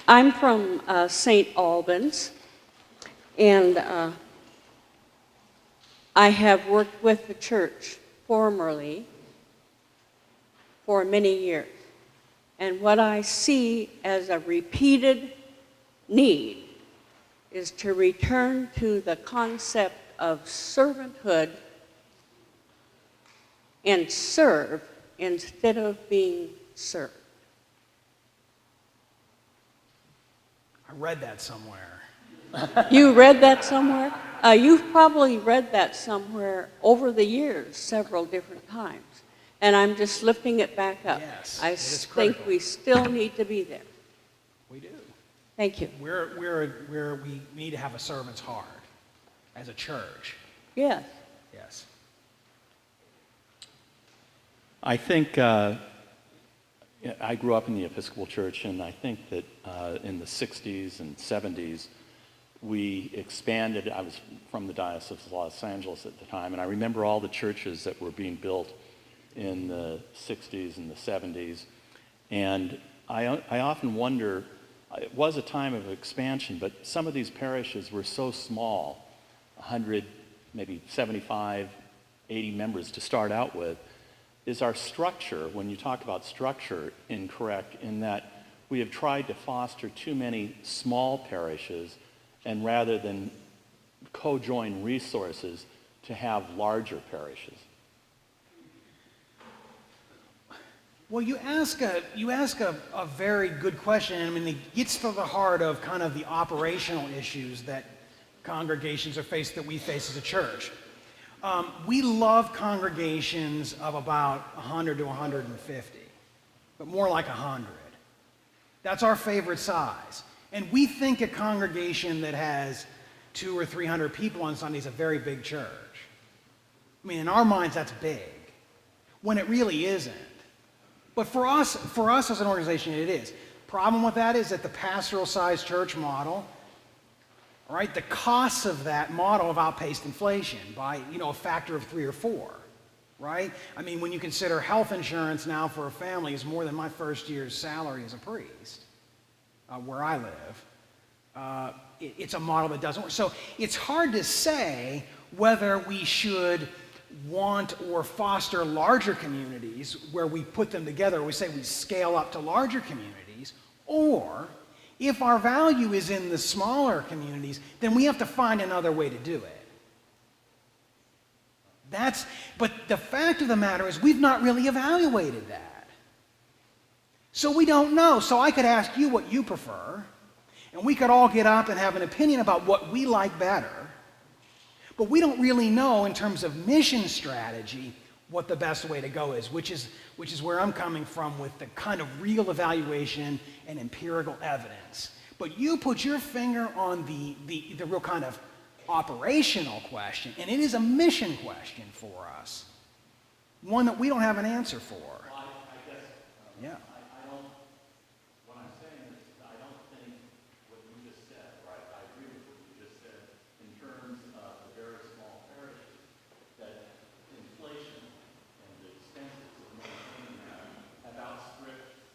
I'm from St. Albans, and I have worked with the church formerly for many years. And what I see as a repeated need is to return to the concept of servanthood and serve instead of being served. I read that somewhere. You read that somewhere? You've probably read that somewhere over the years, several different times. And I'm just lifting it back up. Yes, I it is think critical. we still need to be there. We do. Thank you. We need to have a servant's heart as a church. Yes. Yes. I think I grew up in the Episcopal Church, and I think that in the 60s and 70s, we expanded. I was from the Diocese of Los Angeles at the time, and I remember all the churches that were being built in the 60s and the 70s. And I often wonder, it was a time of expansion, but some of these parishes were so small, 100, maybe 75, 80 members to start out with. Is our structure, when you talk about structure, incorrect in that we have tried to foster too many small parishes, and rather than co-join resources to have larger parishes? Well, you ask a very good question. I mean, it gets to the heart of kind of the operational issues that congregations are faced, that we face as a church. We love congregations of about 100 to 150, but more like 100. That's our favorite size. And we think a congregation that has 200 or 300 people on Sunday is a very big church. I mean, in our minds, that's big, when it really isn't. But for us as an organization, it is. Problem with that is that the pastoral size church model, all right, the costs of that model have outpaced inflation by, a factor of 3 or 4, right? I mean, when you consider health insurance now for a family is more than my first year's salary as a priest, where I live. It's a model that doesn't work. So it's hard to say whether we should want or foster larger communities where we put them together, we say we scale up to larger communities, or if our value is in the smaller communities, then we have to find another way to do it. But the fact of the matter is we've not really evaluated that. So we don't know. So I could ask you what you prefer, and we could all get up and have an opinion about what we like better. But we don't really know in terms of mission strategy what the best way to go is, which is where I'm coming from with the kind of real evaluation and empirical evidence. But you put your finger on the real kind of operational question, and it is a mission question for us, one that we don't have an answer for. Well, I guess, Yeah. I don't, what I'm saying is I don't think what you just said, right? I agree with what you just said in terms of the very small parishes, that inflation and the expenses of maintaining that have outstripped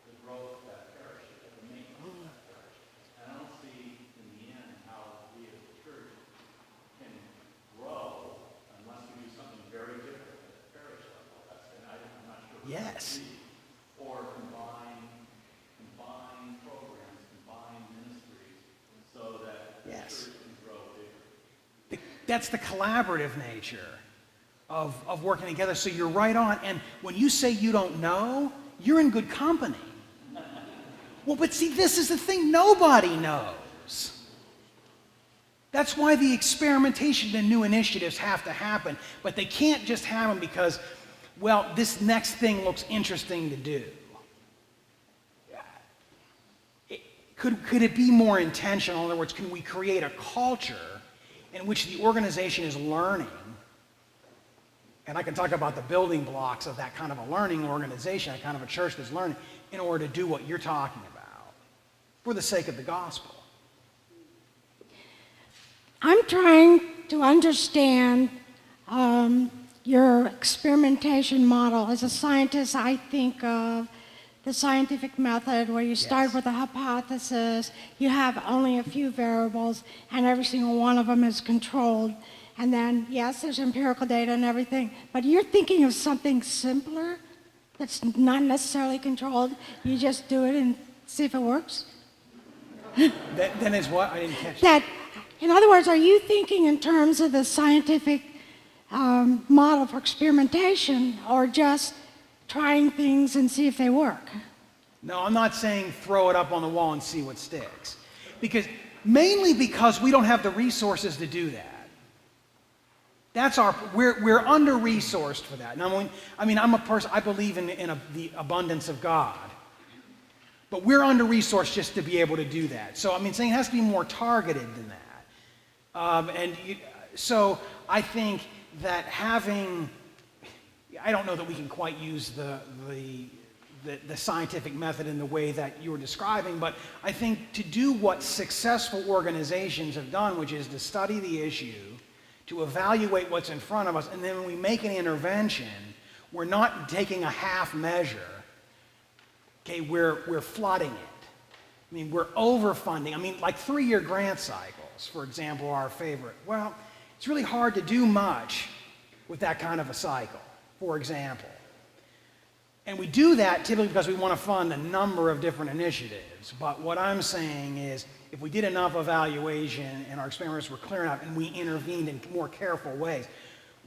the growth of that parish, the maintenance of that parish. And I don't see in the end how we as a church can grow unless we do something very different at the parish level. I'm not sure. Yes. Or combine programs, combine ministries, so that the Yes. church can grow bigger. That's the collaborative nature of working together. So you're right on. And when you say you don't know, you're in good company. Well, but see, this is the thing. Nobody knows. That's why the experimentation and new initiatives have to happen. But they can't just happen because, well, this next thing looks interesting to do. Could it be more intentional? In other words, can we create a culture in which the organization is learning? And I can talk about the building blocks of that kind of a learning organization, that kind of a church that's learning, in order to do what you're talking about for the sake of the gospel. I'm trying to understand your experimentation model. As a scientist, I think of the scientific method where you start Yes. with a hypothesis, you have only a few variables, and every single one of them is controlled. And then, yes, there's empirical data and everything, but you're thinking of something simpler that's not necessarily controlled. You just do it and see if it works. Then is what? I didn't catch That, in other words, are you thinking in terms of the scientific model for experimentation, or just trying things and see if they work? No, I'm not saying throw it up on the wall and see what sticks. Mainly because we don't have the resources to do that. We're under-resourced for that. Now, I'm a person, I believe in the abundance of God. But we're under-resourced just to be able to do that. So, saying it has to be more targeted than that. So I think that I don't know that we can quite use the scientific method in the way that you were describing, but I think to do what successful organizations have done, which is to study the issue, to evaluate what's in front of us, and then when we make an intervention, we're not taking a half measure. Okay, we're flooding it. We're overfunding. Like 3-year grant cycles, for example, are our favorite. Well, it's really hard to do much with that kind of a cycle, for example. And we do that typically because we want to fund a number of different initiatives. But what I'm saying is, if we did enough evaluation and our experiments were clear enough and we intervened in more careful ways,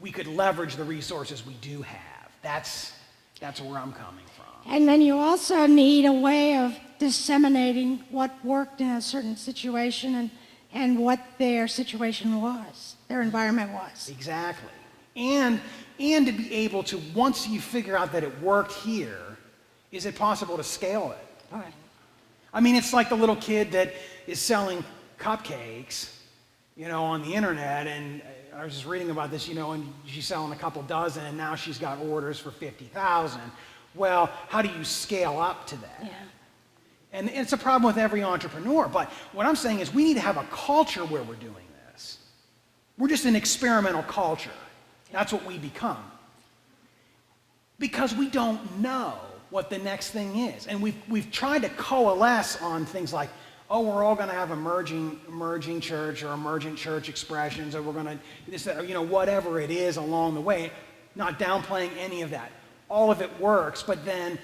we could leverage the resources we do have. That's where I'm coming from. And then you also need a way of disseminating what worked in a certain situation and what their situation was, their environment was. Exactly. And to be able to, once you figure out that it worked here, is it possible to scale it? Right. It's like the little kid that is selling cupcakes, on the internet, and I was just reading about this, and she's selling a couple dozen, and now she's got orders for 50,000. Well, how do you scale up to that? Yeah. And it's a problem with every entrepreneur, but what I'm saying is we need to have a culture where we're doing this. We're just an experimental culture. That's what we become. Because we don't know what the next thing is. And we've tried to coalesce on things like, we're all going to have emerging church or emergent church expressions, or we're going to do this, whatever it is along the way. Not downplaying any of that. All of it works, but then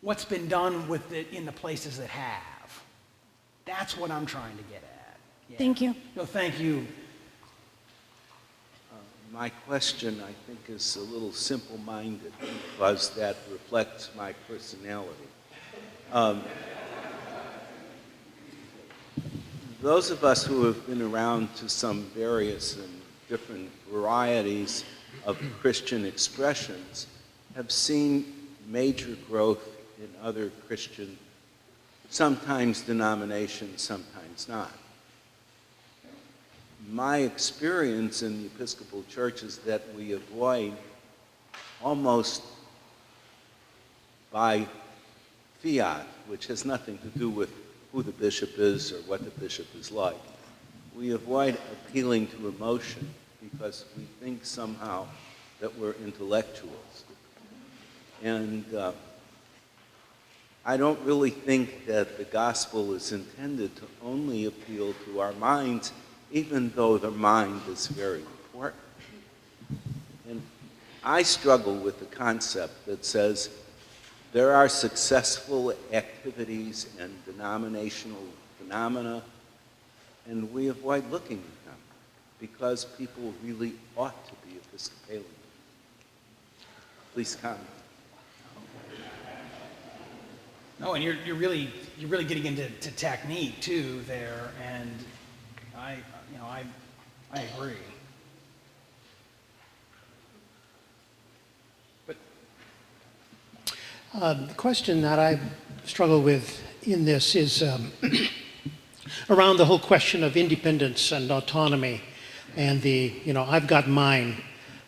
what's been done with it in the places that have? That's what I'm trying to get at. Yeah. Thank you. No, thank you. My question, I think, is a little simple-minded because that reflects my personality. Those of us who have been around to some various and different varieties of Christian expressions have seen major growth in other Christian, sometimes denominations, sometimes not. My experience in the Episcopal Church is that we avoid, almost by fiat, which has nothing to do with who the bishop is or what the bishop is like. We avoid appealing to emotion because we think somehow that we're intellectuals. And I don't really think that the gospel is intended to only appeal to our minds, even though the mind is very important. And I struggle with the concept that says there are successful activities and denominational phenomena, and we avoid looking at them because people really ought to be Episcopalian. Please comment. No, and you're really getting into technique too there, and I agree. But the question that I struggle with in this is around the whole question of independence and autonomy and I've got mine.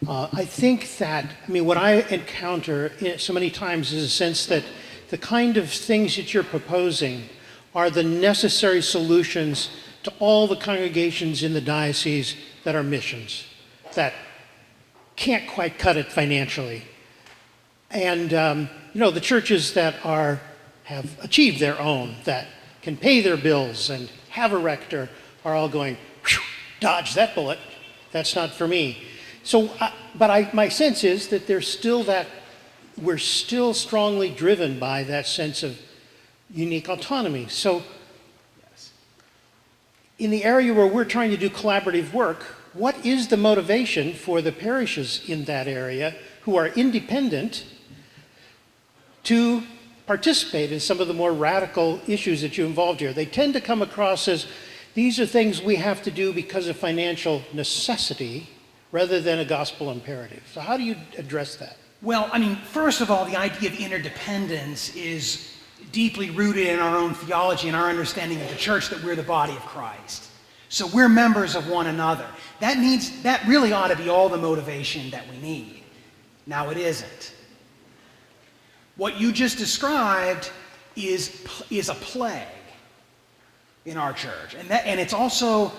I think that, what I encounter so many times is a sense that the kind of things that you're proposing are the necessary solutions to all the congregations in the diocese that are missions, that can't quite cut it financially. And, the churches that have achieved their own, that can pay their bills and have a rector, are all going, "Phew, dodge that bullet. That's not for me." So, my sense is that we're still strongly driven by that sense of unique autonomy. So, in the area where we're trying to do collaborative work, what is the motivation for the parishes in that area who are independent to participate in some of the more radical issues that you involved here? They tend to come across as these are things we have to do because of financial necessity rather than a gospel imperative. So how do you address that? Well, I mean, first of all, the idea of interdependence is deeply rooted in our own theology and our understanding of the church, that we're the body of Christ. So we're members of one another. That really ought to be all the motivation that we need. Now it isn't. What you just described is a plague in our church. And it's also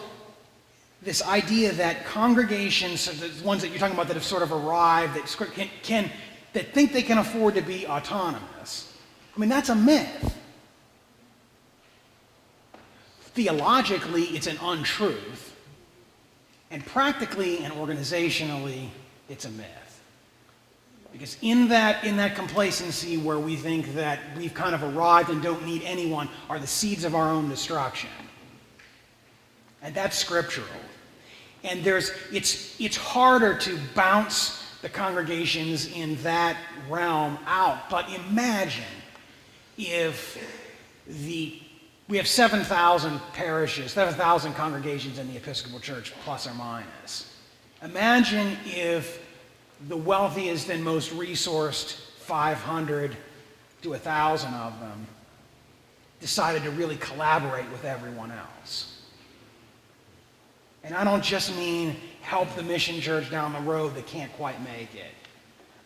this idea that congregations, the ones that you're talking about that have sort of arrived, that think they can afford to be autonomous. I mean, that's a myth. Theologically, it's an untruth. And practically and organizationally, it's a myth. Because in that complacency where we think that we've kind of arrived and don't need anyone are the seeds of our own destruction. And that's scriptural. And it's harder to bounce the congregations in that realm out. But imagine if we have 7,000 parishes, 7,000 congregations in the Episcopal Church, plus or minus. Imagine if the wealthiest and most resourced 500 to 1,000 of them decided to really collaborate with everyone else. And I don't just mean help the mission church down the road that can't quite make it.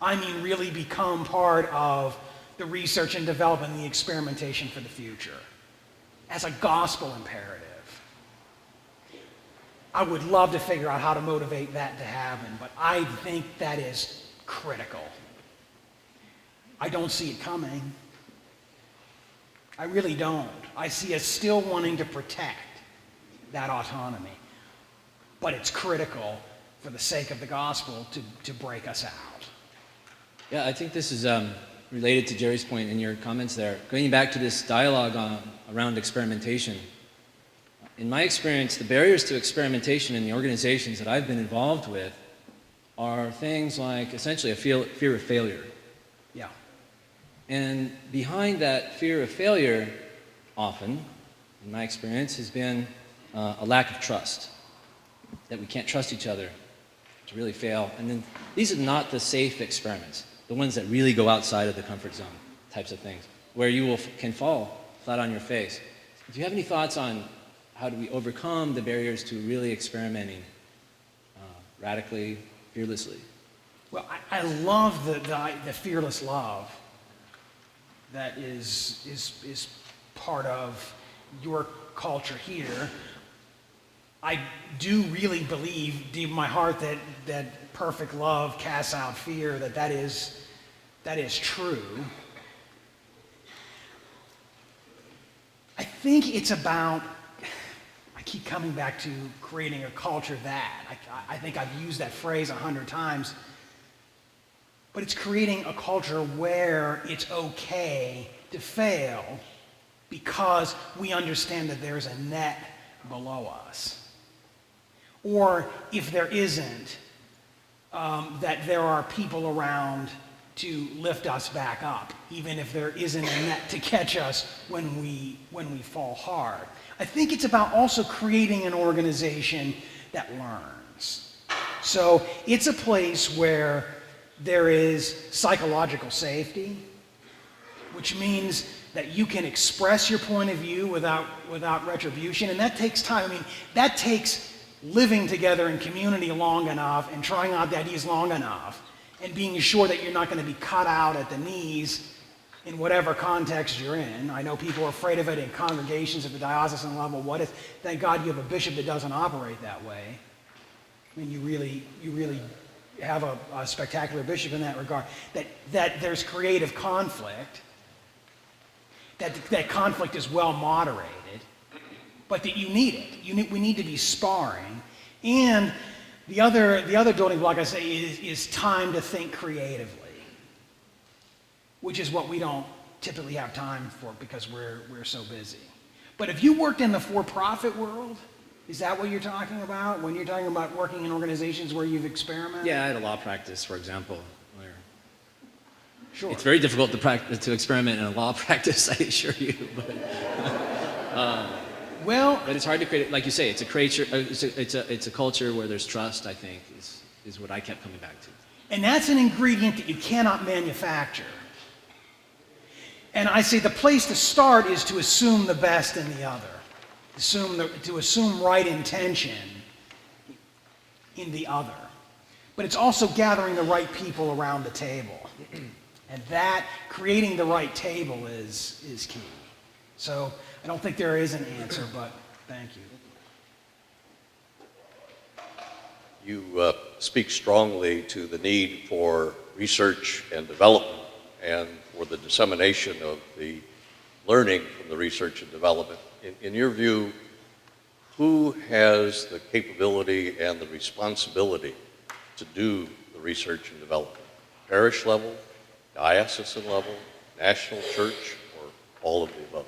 I mean really become part of the research and development and the experimentation for the future as a gospel imperative. I would love to figure out how to motivate that to happen, but I think that is critical. I don't see it coming. I really don't. I see us still wanting to protect that autonomy. But it's critical for the sake of the gospel to break us out. Yeah, I think this is related to Jerry's point in your comments there. Going back to this dialogue around experimentation. In my experience, the barriers to experimentation in the organizations that I've been involved with are things like essentially a fear of failure. Yeah. And behind that fear of failure, often, in my experience, has been a lack of trust. That we can't trust each other to really fail. And then these are not the safe experiments, the ones that really go outside of the comfort zone types of things, where you can fall flat on your face. Do you have any thoughts on how do we overcome the barriers to really experimenting radically, fearlessly? Well, I love the fearless love that is part of your culture here. I do really believe deep in my heart that perfect love casts out fear, that is true. I think it's about, I keep coming back to creating a culture that, I think I've used that phrase 100 times, but it's creating a culture where it's okay to fail because we understand that there's a net below us. Or if there isn't, that there are people around to lift us back up, even if there isn't a net to catch us when we fall hard. I think it's about also creating an organization that learns. So it's a place where there is psychological safety, which means that you can express your point of view without retribution, and that takes time. I mean, that takes living together in community long enough and trying out the ideas long enough and being sure that you're not going to be cut out at the knees in whatever context you're in. I know people are afraid of it in congregations at the diocesan level. What if, thank God you have a bishop that doesn't operate that way. I mean, you really, have a spectacular bishop in that regard, that there's creative conflict, that conflict is well moderated, but that you need it. We need to be sparring. And the other building block, I say, is time to think creatively, which is what we don't typically have time for because we're so busy. But if you worked in the for-profit world, is that what you're talking about when you're talking about working in organizations where you've experimented? Yeah, I had a law practice, for example, where Sure. it's very difficult to experiment in a law practice, I assure you. But it's hard to create, like you say, it's a culture where there's trust, I think, is what I kept coming back to. And that's an ingredient that you cannot manufacture. And I say the place to start is to assume the best in the other. To assume right intention in the other. But it's also gathering the right people around the table. And that, creating the right table is key. So I don't think there is an answer, but thank you. You speak strongly to the need for research and development and for the dissemination of the learning from the research and development. In your view, who has the capability and the responsibility to do the research and development? Parish level, diocesan level, national church, or all of the above?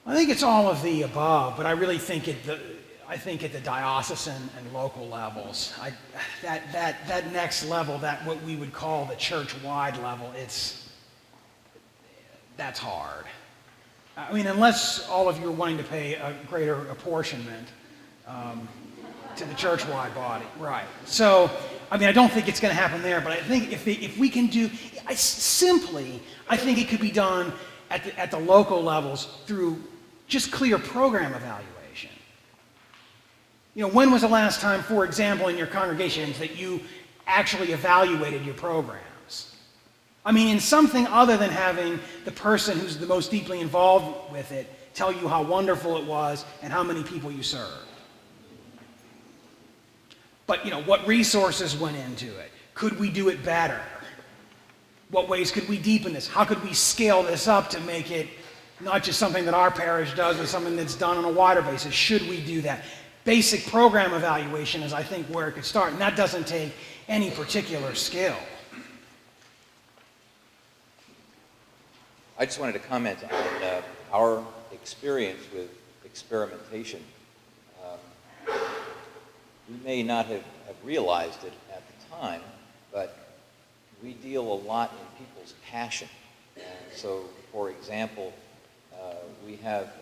I think it's all of the above, but I really think at the diocesan and local levels, that next level, that what we would call the church-wide level, that's hard. I mean, unless all of you are wanting to pay a greater apportionment to the church-wide body, right? So, I mean, I don't think it's going to happen there, but I think if we can do, I think it could be done at the local levels through just clear program evaluation. You know, when was the last time, for example, in your congregations that you actually evaluated your programs? I mean, in something other than having the person who's the most deeply involved with it tell you how wonderful it was and how many people you served. But, you know, what resources went into it? Could we do it better? What ways could we deepen this? How could we scale this up to make it not just something that our parish does, but something that's done on a wider basis? Should we do that? Basic program evaluation is, I think, where it could start, and that doesn't take any particular skill. I just wanted to comment on our experience with experimentation. We may not have realized it at the time, but we deal a lot in people's passion. And so, for example, we have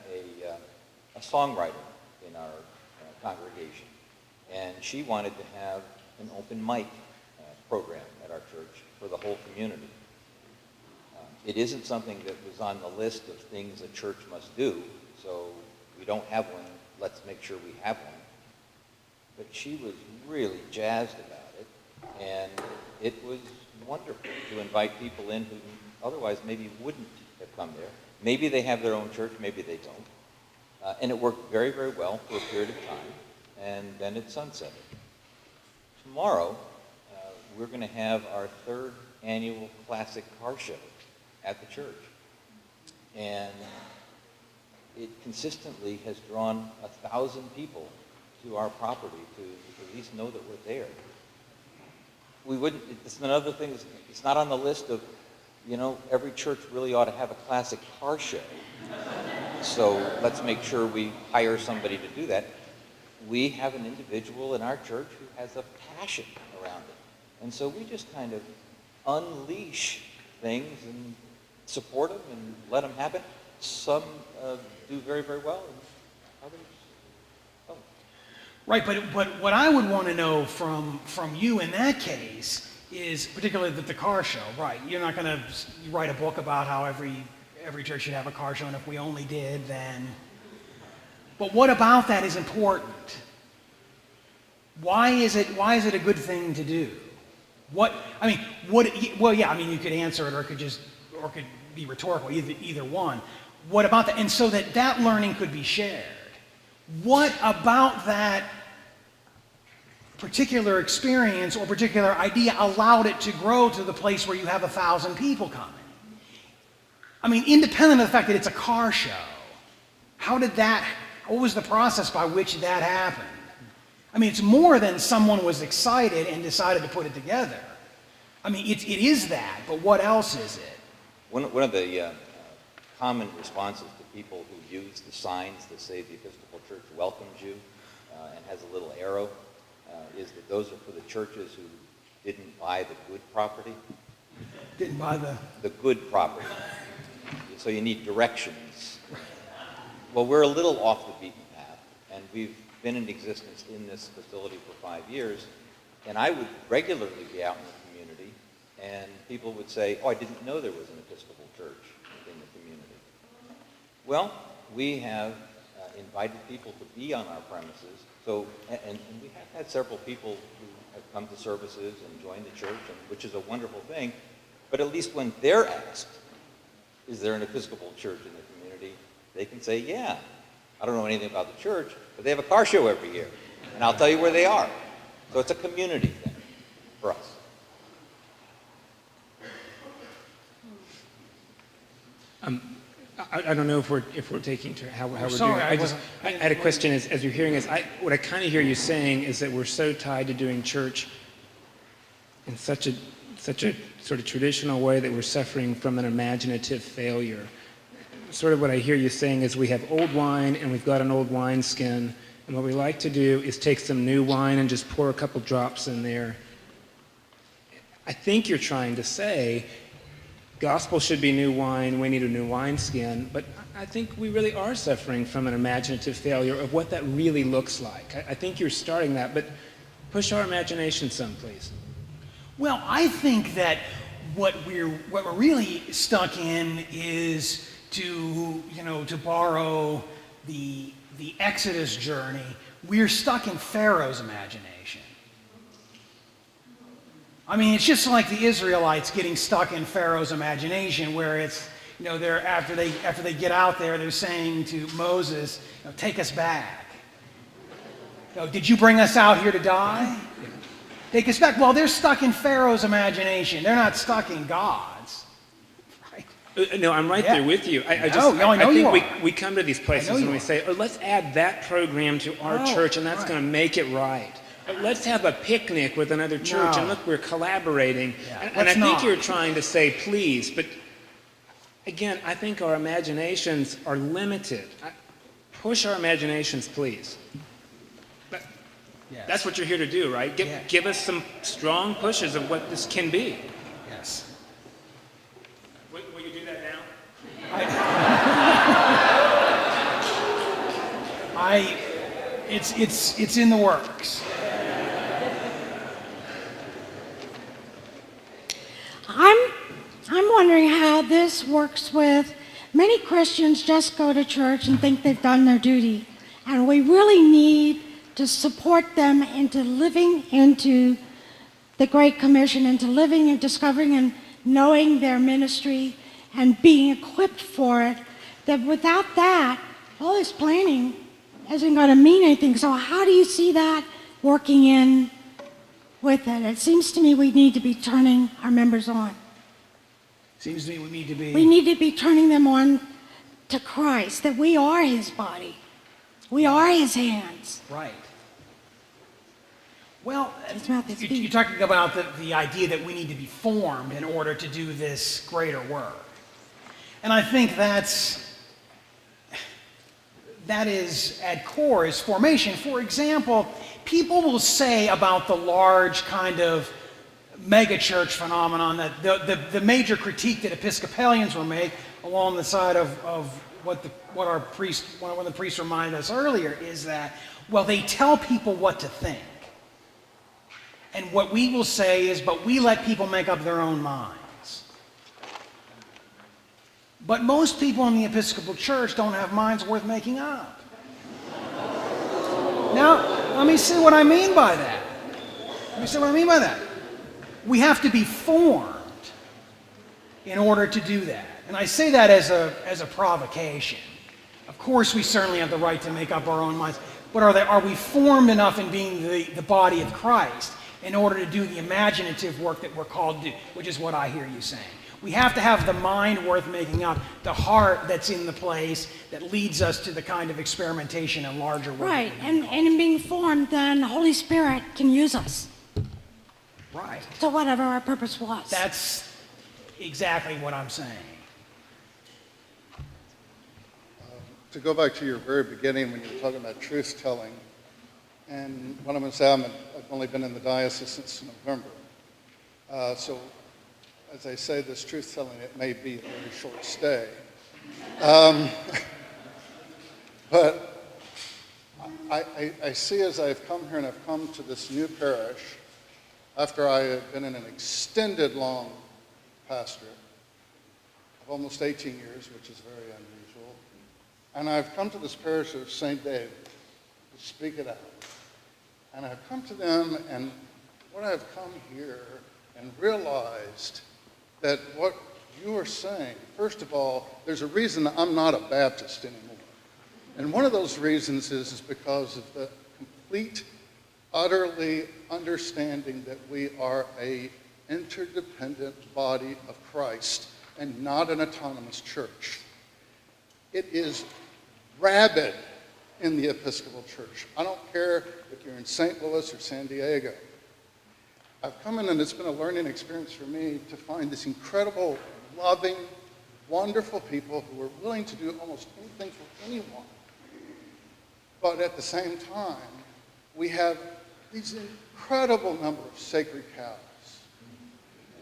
a songwriter in our congregation, and she wanted to have an open mic program at our church for the whole community. It isn't something that was on the list of things a church must do, so we don't have one. Let's make sure we have one. But she was really jazzed about it, and it was wonderful to invite people in who otherwise maybe wouldn't have come there. Maybe they have their own church, maybe they don't. And it worked very, very well for a period of time, and then it sunsetted. Tomorrow, we're going to have our 3rd annual classic car show at the church. And it consistently has drawn 1,000 people to our property to at least know that we're there. We wouldn't, it's another thing, it's not on the list of, you know, every church really ought to have a classic car show. So let's make sure we hire somebody to do that. We have an individual in our church who has a passion around it. And so we just kind of unleash things and support them and let them happen. Some do very, very well, and others don't. Right, but what I would want to know from you in that case is particularly the car show, right? You're not going to write a book about how every church should have a car show, and if we only did, then... But what about that is important? Why is it a good thing to do? Well, yeah, I mean, you could answer it, or it could be rhetorical, either one. What about that? And so that learning could be shared. What about that particular experience or particular idea allowed it to grow to the place where you have 1,000 people coming. I mean, independent of the fact that it's a car show, what was the process by which that happened? I mean, it's more than someone was excited and decided to put it together. I mean, it is that, but what else is it? One of the common responses to people who use the signs that say the Episcopal Church welcomes you and has a little arrow is that those are for the churches who didn't buy the good property. Didn't buy the good property. So you need directions. Well, we're a little off the beaten path, and we've been in existence in this facility for 5 years, and I would regularly be out in the community, and people would say, oh, I didn't know there was an Episcopal church in the community. Well, we have invited people to be on our premises, and we have had several people who have come to services and joined the church, which is a wonderful thing, but at least when they're asked, is there an Episcopal church in the community, they can say, yeah. I don't know anything about the church, but they have a car show every year, and I'll tell you where they are. So it's a community thing for us. I don't know if we're taking to how we're sorry, doing. I had a question as you're hearing this. What I kind of hear you saying is that we're so tied to doing church in such a sort of traditional way that we're suffering from an imaginative failure. Sort of what I hear you saying is we have old wine and we've got an old wineskin, and what we like to do is take some new wine and just pour a couple drops in there. I think you're trying to say gospel should be new wine, we need a new wineskin, but I think we really are suffering from an imaginative failure of what that really looks like. I think you're starting that, but push our imagination some, please. Well, I think that what we're really stuck in is to borrow the Exodus journey, we're stuck in Pharaoh's imagination. I mean, it's just like the Israelites getting stuck in Pharaoh's imagination, where it's, they're after they get out there, they're saying to Moses, take us back. Did you bring us out here to die? Take us back. Well, they're stuck in Pharaoh's imagination. They're not stuck in God's. No, I'm right there with you. I think we come to these places and we say, let's add that program to our church, and that's going to make it right. Let's have a picnic with another church, and look, we're collaborating. Yeah. And I think you're trying to say, please, but again, I think our imaginations are limited. Push our imaginations, please. Yes. That's what you're here to do, right? Give us some strong pushes of what this can be. Yes. Will you do that now? It's in the works. I'm wondering how this works with many Christians just go to church and think they've done their duty, and we really need to support them into living into the Great Commission, into living and discovering and knowing their ministry and being equipped for it, that without that, all this planning isn't going to mean anything. So how do you see that working in with it? It seems to me we need to be turning our members on. Seems to me we need to be... We need to be turning them on to Christ, that we are his body. We are his hands. Right. Well, you're talking about the idea that we need to be formed in order to do this greater work. And I think that is at core is formation. For example, people will say about the large kind of megachurch phenomenon that the major critique that Episcopalians will make along the side of what the priest reminded us earlier is that, well, they tell people what to think. And what we will say is, but we let people make up their own minds. But most people in the Episcopal Church don't have minds worth making up. Now, let me see what I mean by that. We have to be formed in order to do that. And I say that as a provocation. Of course, we certainly have the right to make up our own minds. but are we formed enough in being the body of Christ in order to do the imaginative work that we're called to do, which is what I hear you saying. We have to have the mind worth making out, the heart that's in the place that leads us to the kind of experimentation and larger work. Right, and in being formed, then the Holy Spirit can use us. Right. So whatever our purpose was. That's exactly what I'm saying. To go back to your very beginning when you were talking about truth-telling, and what I'm going to say, I've only been in the diocese since November. So as I say, this truth-telling, it may be a very short stay. But I see as I've come here and I've come to this new parish, after I have been in an extended long pastorate of almost 18 years, which is very unusual, and I've come to this parish of St. David to speak it out. And I've come to them, and when I've come here and realized that what you are saying, first of all, there's a reason I'm not a Baptist anymore. And one of those reasons is because of the complete, utterly understanding that we are an interdependent body of Christ and not an autonomous church. It is rabid in the Episcopal Church. I don't care if you're in St. Louis or San Diego. I've come in and it's been a learning experience for me to find this incredible, loving, wonderful people who are willing to do almost anything for anyone. But at the same time, we have these incredible number of sacred cows.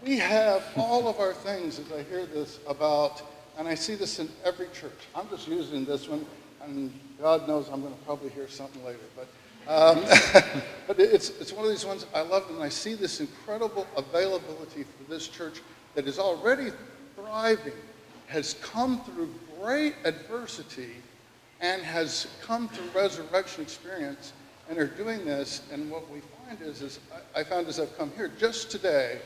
We have all of our things, as I hear this about, and I see this in every church. I'm just using this one, and God knows I'm going to probably hear something later. But but it's one of these ones I love, and I see this incredible availability for this church that is already thriving, has come through great adversity, and has come to resurrection experience, and are doing this. And what we find is I found as I've come here just today,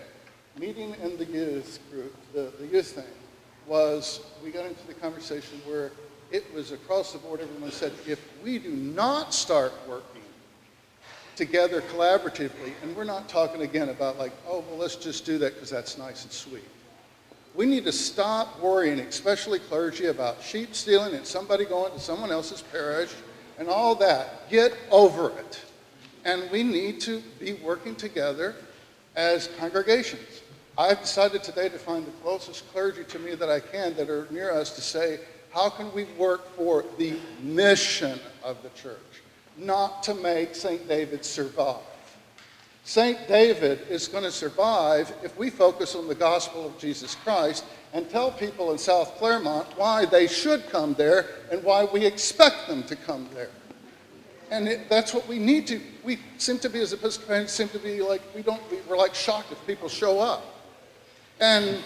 meeting in the youth group, the youth thing, was we got into the conversation where it was across the board, everyone said, if we do not start working together collaboratively, and we're not talking again about like, oh, well, let's just do that because that's nice and sweet. We need to stop worrying, especially clergy, about sheep stealing and somebody going to someone else's parish and all that. Get over it. And we need to be working together as congregations. I've decided today to find the closest clergy to me that I can that are near us to say, how can we work for the mission of the church, not to make St. David survive? St. David is going to survive if we focus on the gospel of Jesus Christ and tell people in South Claremont why they should come there and why we expect them to come there. And that's what we need to. We seem to be, as Episcopalians, seem to be like, we're like shocked if people show up. And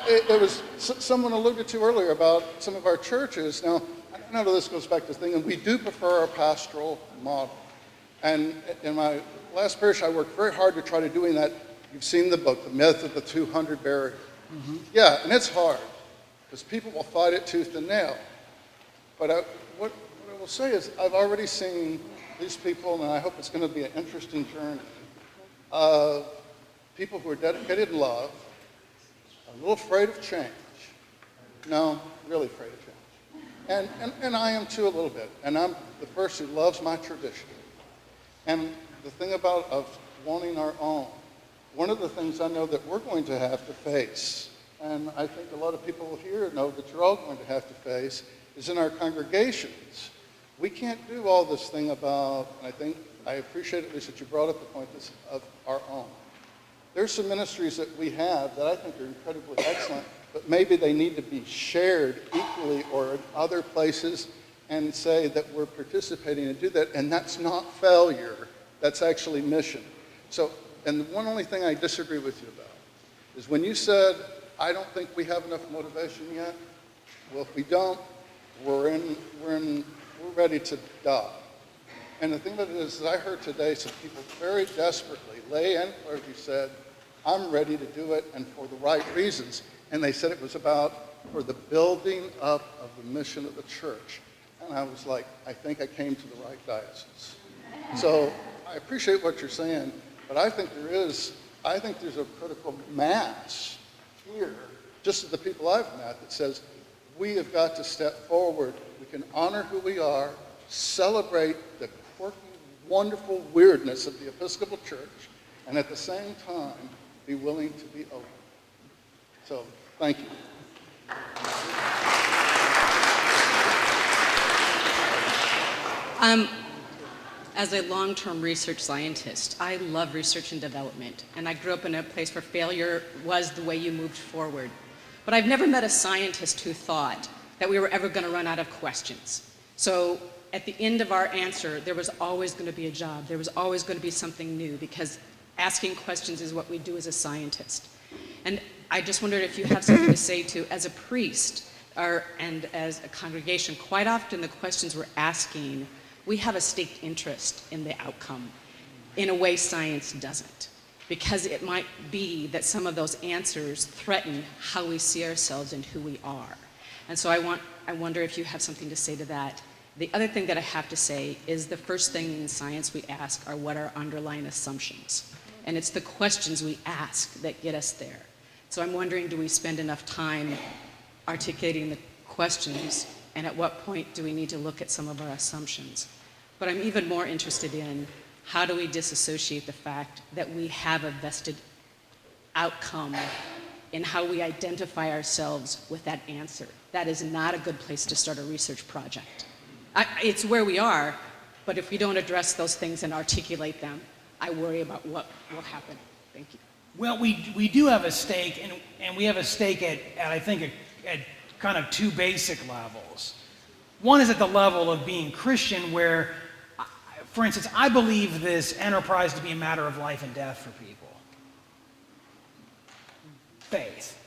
it was, someone alluded to earlier about some of our churches. Now, I know this goes back to the thing, and we do prefer our pastoral model. And in my last parish, I worked very hard to try to doing that. You've seen the book, The Myth of the 200 Barrier. Mm-hmm. Yeah, and it's hard, because people will fight it tooth and nail. But what I will say is I've already seen these people, and I hope it's going to be an interesting journey, of people who are dedicated in love, a little afraid of change. No, really afraid of change. And I am too a little bit. And I'm the person who loves my tradition. And the thing about of wanting our own, one of the things I know that we're going to have to face, and I think a lot of people here know that you're all going to have to face, is in our congregations. We can't do all this thing about, and I appreciate at least that you brought up the point of our own. There's some ministries that we have that I think are incredibly excellent, but maybe they need to be shared equally or in other places and say that we're participating and do that, and that's not failure, that's actually mission. So, and the one only thing I disagree with you about is when you said, I don't think we have enough motivation yet. Well, if we don't, we're ready to die. And the thing about it is I heard today some people very desperately, lay and clergy, said, I'm ready to do it and for the right reasons. And they said it was about for the building up of the mission of the church. And I was like, I think I came to the right diocese. So I appreciate what you're saying, but I think there's a critical mass here, just as the people I've met, that says we have got to step forward. We can honor who we are, celebrate the quirky, wonderful weirdness of the Episcopal Church, and at the same time, be willing to be open. So, thank you. As a long-term research scientist, I love research and development, and I grew up in a place where failure was the way you moved forward. But I've never met a scientist who thought that we were ever going to run out of questions. So at the end of our answer, there was always going to be a job. There was always going to be something new, because asking questions is what we do as a scientist. And I just wondered if you have something to say to, as a priest and as a congregation, quite often the questions we're asking, we have a staked interest in the outcome in a way science doesn't, because it might be that some of those answers threaten how we see ourselves and who we are. And so I wonder if you have something to say to that. The other thing that I have to say is the first thing in science we ask are what are underlying assumptions. And it's the questions we ask that get us there. So I'm wondering, do we spend enough time articulating the questions, and at what point do we need to look at some of our assumptions? But I'm even more interested in how do we disassociate the fact that we have a vested outcome in how we identify ourselves with that answer. That is not a good place to start a research project. It's where we are, but if we don't address those things and articulate them, I worry about what will happen. Thank you. Well, we do have a stake, and we have a stake at I think, at kind of two basic levels. One is at the level of being Christian, where, for instance, I believe this enterprise to be a matter of life and death for people. Faith.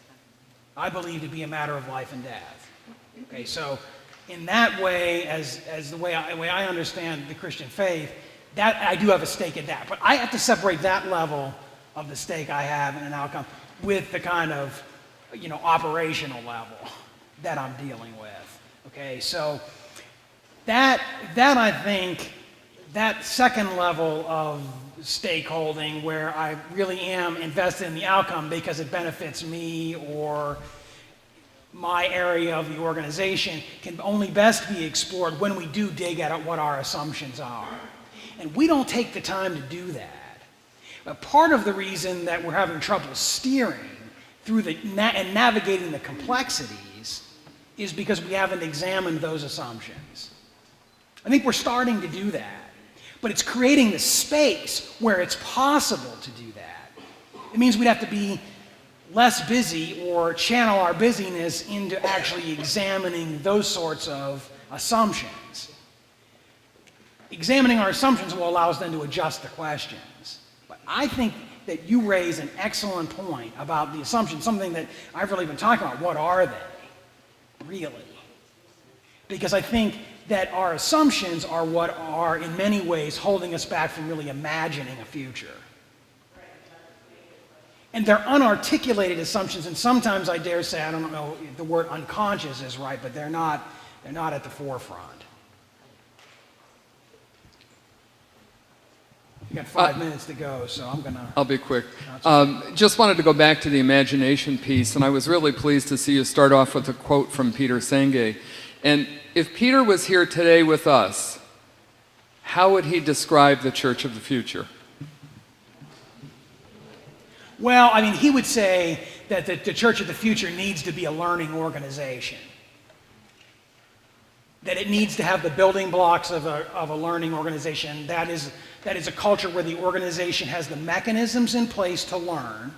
I believe to be a matter of life and death. Okay, so in that way, as the way I understand the Christian faith, that I do have a stake in that. But I have to separate that level of the stake I have in an outcome with the kind of, operational level that I'm dealing with. Okay, so that I think, that second level of stakeholding, where I really am invested in the outcome because it benefits me or my area of the organization, can only best be explored when we do dig at what our assumptions are. And we don't take the time to do that. But part of the reason that we're having trouble steering through and navigating the complexities is because we haven't examined those assumptions. I think we're starting to do that, but it's creating the space where it's possible to do that. It means we'd have to be less busy or channel our busyness into actually examining those sorts of assumptions. Examining our assumptions will allow us then to adjust the questions. But I think that you raise an excellent point about the assumptions, something that I've really been talking about. What are they, really? Because I think that our assumptions are what are, in many ways, holding us back from really imagining a future. And they're unarticulated assumptions, and sometimes I dare say, I don't know if the word unconscious is right, but they're not at the forefront. We've got 5 minutes to go, so I'll be quick. Just wanted to go back to the imagination piece, and I was really pleased to see you start off with a quote from Peter Senge. And if Peter was here today with us, how would he describe the church of the future? Well, I mean, he would say that the church of the future needs to be a learning organization. That it needs to have the building blocks of a learning organization. That is a culture where the organization has the mechanisms in place to learn,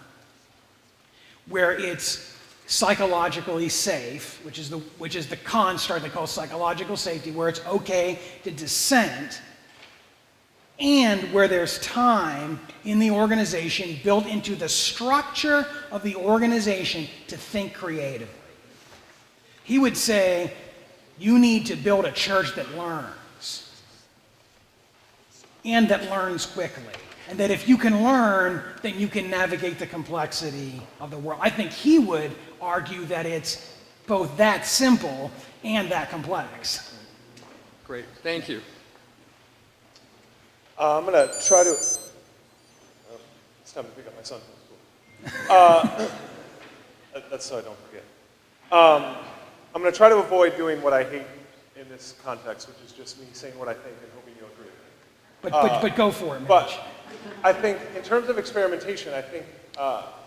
where it's psychologically safe, which is the construct they call psychological safety, where it's okay to dissent, and where there's time in the organization built into the structure of the organization to think creatively. He would say, you need to build a church that learns, and that learns quickly. And that if you can learn, then you can navigate the complexity of the world. I think he would argue that it's both that simple and that complex. Great, thank you. I'm going to try to... it's time to pick up my son from school. That's so I don't forget. I'm going to try to avoid doing what I hate in this context, which is just me saying what I think and hoping you'll agree with me. But go for it, Mitch. But I think in terms of experimentation, I think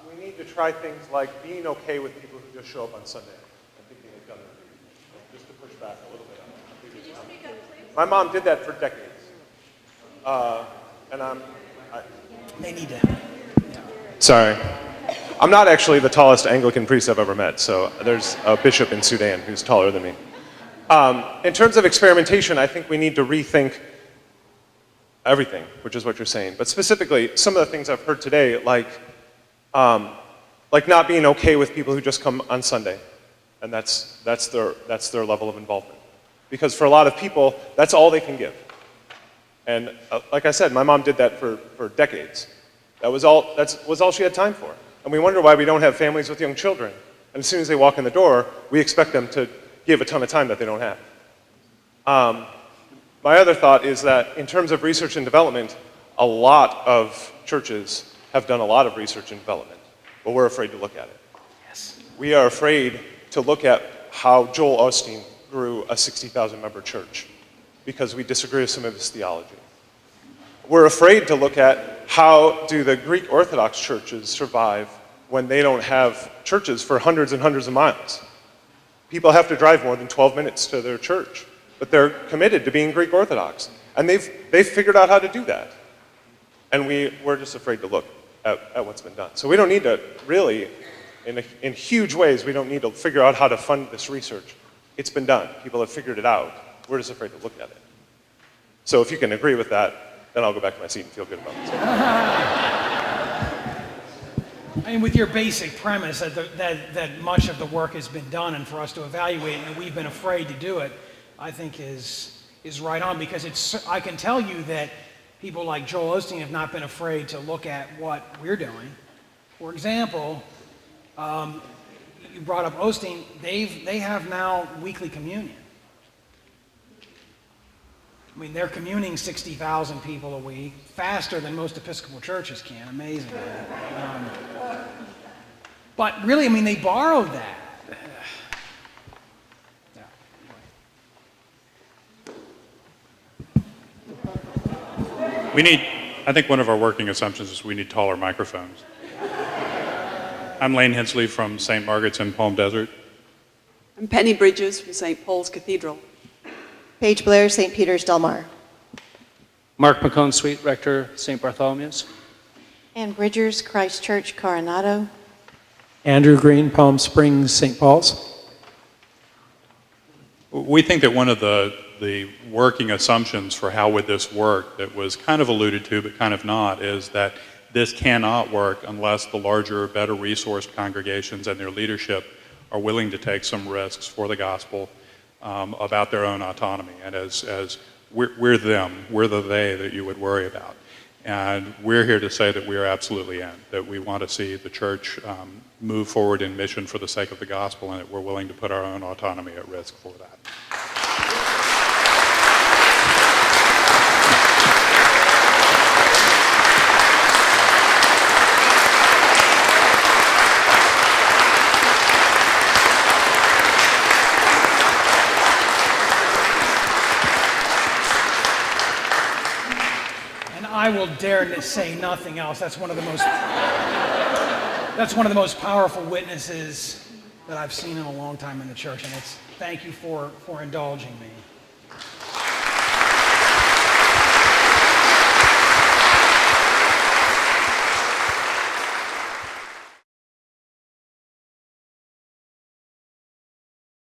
we need to try things like being okay with people who just show up on Sunday and thinking they've done their duty, just to push back a little bit on that. Could you speak up, please? My mom did that for decades. And They need to. sorry. I'm not actually the tallest Anglican priest I've ever met, so there's a bishop in Sudan who's taller than me. In terms of experimentation, I think we need to rethink everything, which is what you're saying. But specifically, some of the things I've heard today, like not being okay with people who just come on Sunday, and that's their level of involvement. Because for a lot of people, that's all they can give. And like I said, my mom did that for decades. That was all she had time for. And we wonder why we don't have families with young children. And as soon as they walk in the door, we expect them to give a ton of time that they don't have. My other thought is that in terms of research and development, a lot of churches have done a lot of research and development, but we're afraid to look at it. Yes. We are afraid to look at how Joel Osteen grew a 60,000 member church because we disagree with some of his theology. We're afraid to look at how do the Greek Orthodox churches survive when they don't have churches for hundreds and hundreds of miles. People have to drive more than 12 minutes to their church, but they're committed to being Greek Orthodox. And they've figured out how to do that. And we're just afraid to look at what's been done. So we don't need to really, in huge ways, we don't need to figure out how to fund this research. It's been done. People have figured it out. We're just afraid to look at it. So if you can agree with that, then I'll go back to my seat and feel good about myself. I mean, with your basic premise that much of the work has been done and for us to evaluate it and we've been afraid to do it, I think is right on, because I can tell you that people like Joel Osteen have not been afraid to look at what we're doing. For example, you brought up Osteen, they have now weekly communion. I mean, they're communing 60,000 people a week, faster than most Episcopal churches can, amazingly. But really, I mean, they borrowed that. I think one of our working assumptions is we need taller microphones. I'm Lane Hensley from St. Margaret's in Palm Desert. I'm Penny Bridges from St. Paul's Cathedral. Paige Blair, St. Peter's, Del Mar. Mark McCone, Sweet Rector, St. Bartholomew's. Ann Bridgers, Christ Church, Coronado. Andrew Green, Palm Springs, St. Paul's. We think that one of the working assumptions for how would this work that was kind of alluded to but kind of not is that this cannot work unless the larger, better resourced congregations and their leadership are willing to take some risks for the gospel about their own autonomy. And as we're them, we're the they that you would worry about. And we're here to say that we are absolutely in, that we want to see the church move forward in mission for the sake of the gospel, and that we're willing to put our own autonomy at risk for that. I will dare to say nothing else. That's one of the most powerful witnesses that I've seen in a long time in the church, and thank you for indulging me.